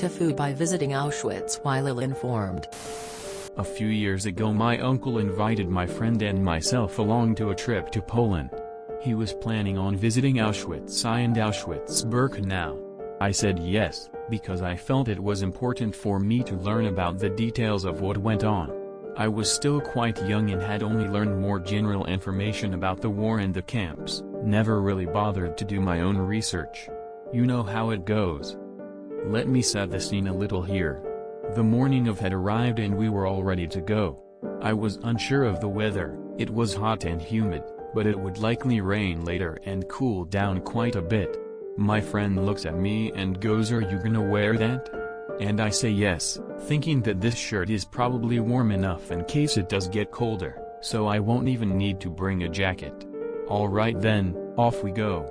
TIFU by visiting Auschwitz while ill-informed. A few years ago my uncle invited my friend and myself along to a trip to Poland. He was planning on visiting Auschwitz and Auschwitz-Birkenau. I said yes, because I felt it was important for me to learn about the details of what went on. I was still quite young and had only learned more general information about the war and the camps, never really bothered to do my own research. You know how it goes. Let me set the scene a little here. The morning of had arrived and we were all ready to go. I was unsure of the weather. It was hot and humid, but it would likely rain later and cool down quite a bit. My friend looks at me and goes, "Are you gonna wear that?" And I say yes, thinking that this shirt is probably warm enough in case it does get colder, so I won't even need to bring a jacket. Alright then, off we go.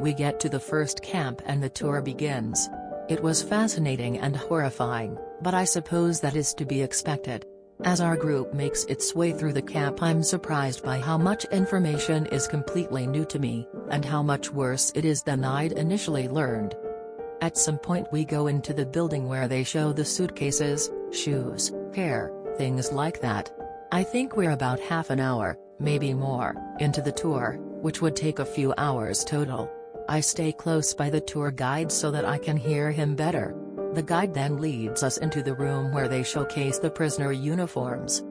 We get to the first camp and the tour begins. It was fascinating and horrifying, but I suppose that is to be expected. As our group makes its way through the camp, I'm surprised by how much information is completely new to me, and how much worse it is than I'd initially learned. At some point we go into the building where they show the suitcases, shoes, hair, things like that. I think we're about half an hour, maybe more, into the tour, which would take a few hours total. I stay close by the tour guide so that I can hear him better. The guide then leads us into the room where they showcase the prisoner uniforms.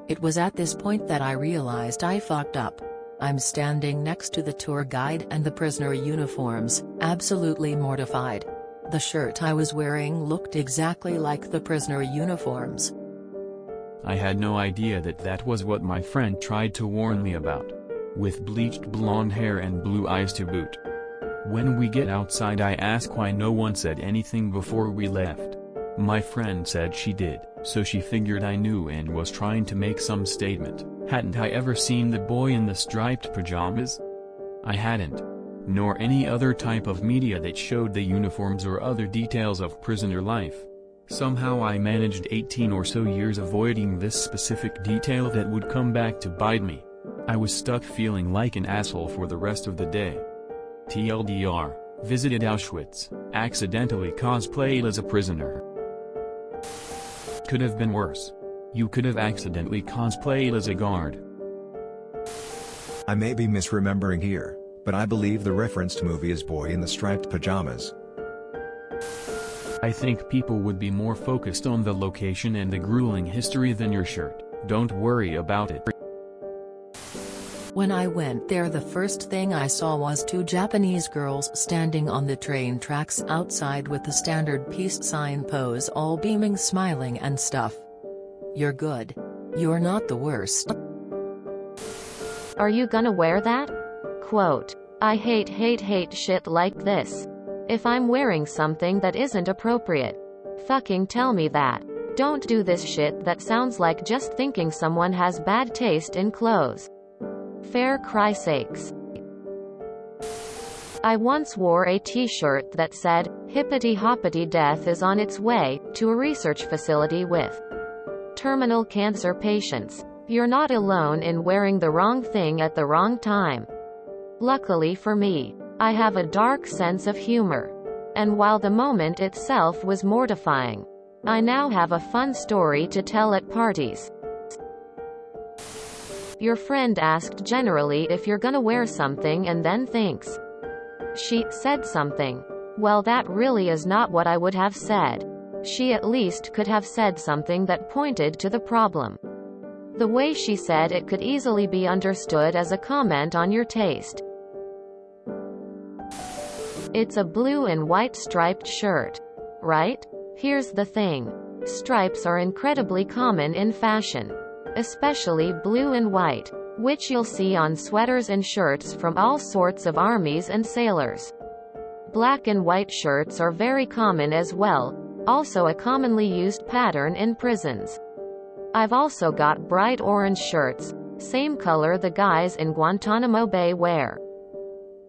It was at this point that I realized I fucked up. I'm standing next to the tour guide and the prisoner uniforms, absolutely mortified. The shirt I was wearing looked exactly like the prisoner uniforms. I had no idea that that was what my friend tried to warn me about. With bleached blonde hair and blue eyes to boot. When we get outside I ask why no one said anything before we left. My friend said she did, so she figured I knew and was trying to make some statement. Hadn't I ever seen the boy in the striped pajamas? I hadn't. Nor any other type of media that showed the uniforms or other details of prisoner life. Somehow I managed 18 or so years avoiding this specific detail that would come back to bite me. I was stuck feeling like an asshole for the rest of the day. TLDR, visited Auschwitz, accidentally cosplayed as a prisoner. Could have been worse. You could have accidentally cosplayed as a guard. I may be misremembering here, but I believe the referenced movie is Boy in the Striped Pajamas. I think people would be more focused on the location and the grueling history than your shirt. Don't worry about it. When I went there, the first thing I saw was two Japanese girls standing on the train tracks outside with the standard peace sign pose, all beaming, smiling and stuff. You're good. You're not the worst. Are you gonna wear that? Quote, I hate shit like this. If I'm wearing something that isn't appropriate, fucking tell me that. Don't do this shit that sounds like just thinking someone has bad taste in clothes. Fair cry sakes. I once wore a t-shirt that said, hippity hoppity death is on its way, to a research facility with terminal cancer patients. You're not alone in wearing the wrong thing at the wrong time. Luckily for me, I have a dark sense of humor. And while the moment itself was mortifying, I now have a fun story to tell at parties. Your friend asked generally if you're gonna wear something and then thinks she said something. Well, that really is not what I would have said. She at least could have said something that pointed to the problem. The way she said it could easily be understood as a comment on your taste. It's a blue and white striped shirt, right? Here's the thing. Stripes are incredibly common in fashion. Especially blue and white, which you'll see on sweaters and shirts from all sorts of armies and sailors. Black and white shirts are very common as well, also a commonly used pattern in prisons. I've also got bright orange shirts, same color the guys in Guantanamo Bay wear.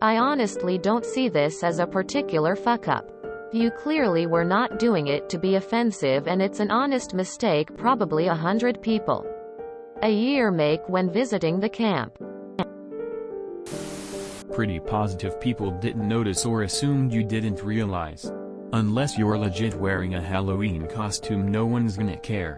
I honestly don't see this as a particular fuck-up. You clearly were not doing it to be offensive, and it's an honest mistake probably 100 people a year make when visiting the camp. Pretty positive people didn't notice or assumed you didn't realize. Unless you're legit wearing a Halloween costume, no one's gonna care.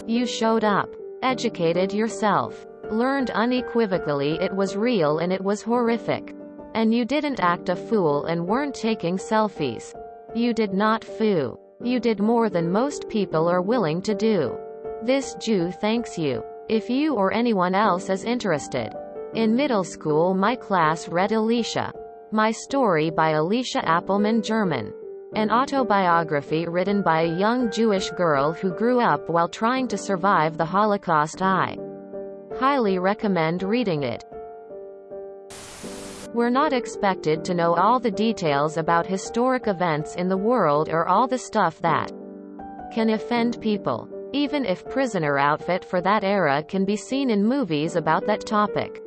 You showed up, educated yourself, learned unequivocally it was real and it was horrific. And you didn't act a fool and weren't taking selfies. You did not foo. You did more than most people are willing to do. This Jew thanks you. If you or anyone else is interested. In middle school my class read Alicia. My Story by Alicia Appelman German. An autobiography written by a young Jewish girl who grew up while trying to survive the Holocaust. I highly recommend reading it. We're not expected to know all the details about historic events in the world or all the stuff that can offend people. Even if prisoner outfit for that era can be seen in movies about that topic.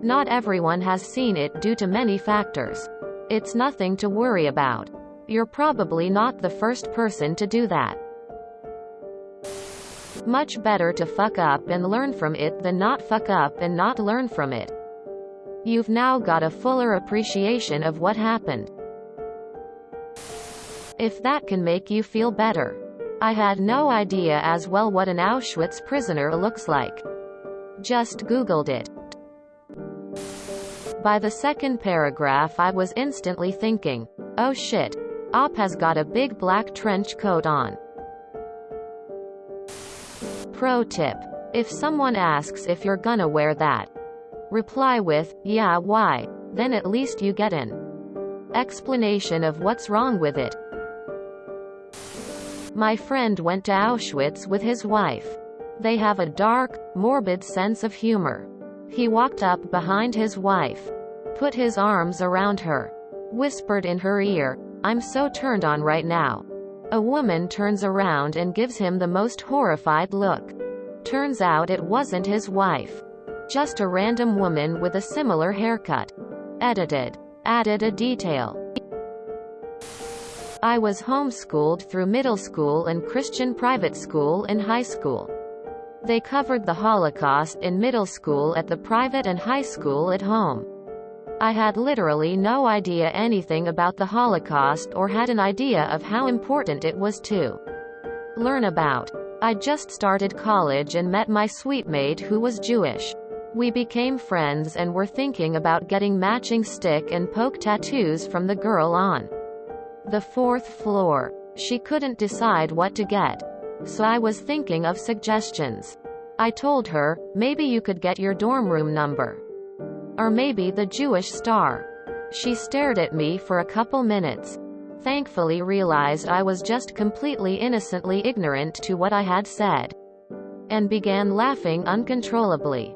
Not everyone has seen it due to many factors. It's nothing to worry about. You're probably not the first person to do that. Much better to fuck up and learn from it than not fuck up and not learn from it. You've now got a fuller appreciation of what happened. If that can make you feel better. I had no idea as well what an Auschwitz prisoner looks like. Just Googled it. By the second paragraph I was instantly thinking, oh shit, Op has got a big black trench coat on. Pro tip. If someone asks if you're gonna wear that, reply with, yeah, why? Then at least you get an explanation of what's wrong with it. My friend went to Auschwitz with his wife. They have a dark, morbid sense of humor. He walked up behind his wife, put his arms around her, whispered in her ear, I'm so turned on right now. A woman turns around and gives him the most horrified look. Turns out it wasn't his wife. Just a random woman with a similar haircut. Edited. Added a detail. I was homeschooled through middle school and Christian private school in high school. They covered the Holocaust in middle school at the private and high school at home. I had literally no idea anything about the Holocaust or had an idea of how important it was to learn about. I just started college and met my sweetmate who was Jewish. We became friends and were thinking about getting matching stick and poke tattoos from the girl on the 4th floor. She couldn't decide what to get. So I was thinking of suggestions. I told her, maybe you could get your dorm room number. Or maybe the Jewish star. She stared at me for a couple minutes. Thankfully realized I was just completely innocently ignorant to what I had said. And began laughing uncontrollably.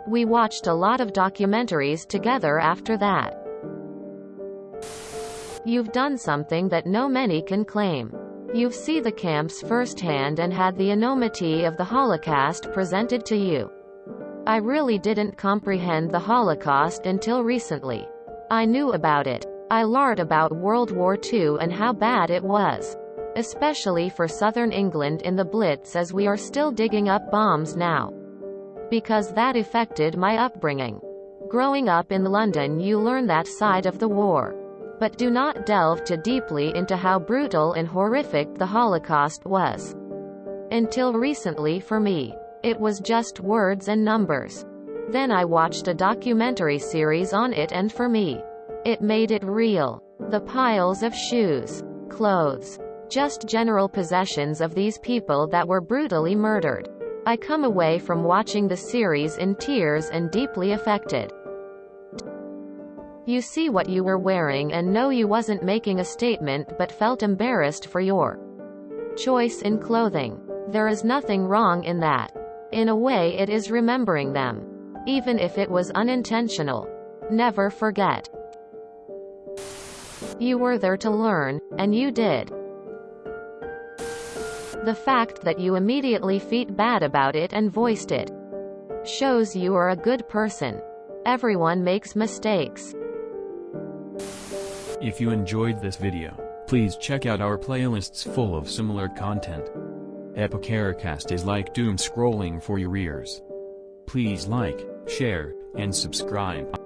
We watched a lot of documentaries together after that. You've done something that no many can claim. You've seen the camps firsthand and had the enormity of the Holocaust presented to you. I really didn't comprehend the Holocaust until recently. I knew about it. I learned about World War II and how bad it was. Especially for southern England in the Blitz, as we are still digging up bombs now. Because that affected my upbringing. Growing up in London you learn that side of the war. But do not delve too deeply into how brutal and horrific the Holocaust was. Until recently for me. It was just words and numbers. Then I watched a documentary series on it and for me, it made it real. The piles of shoes, clothes, just general possessions of these people that were brutally murdered. I come away from watching the series in tears and deeply affected. You see what you were wearing and know you wasn't making a statement but felt embarrassed for your choice in clothing. There is nothing wrong in that. In a way it is remembering them. Even if it was unintentional. Never forget. You were there to learn, and you did. The fact that you immediately felt bad about it and voiced it shows you are a good person. Everyone makes mistakes. If you enjoyed this video, please check out our playlists full of similar content. Epicaricast is like doom scrolling for your ears. Please like, share, and subscribe.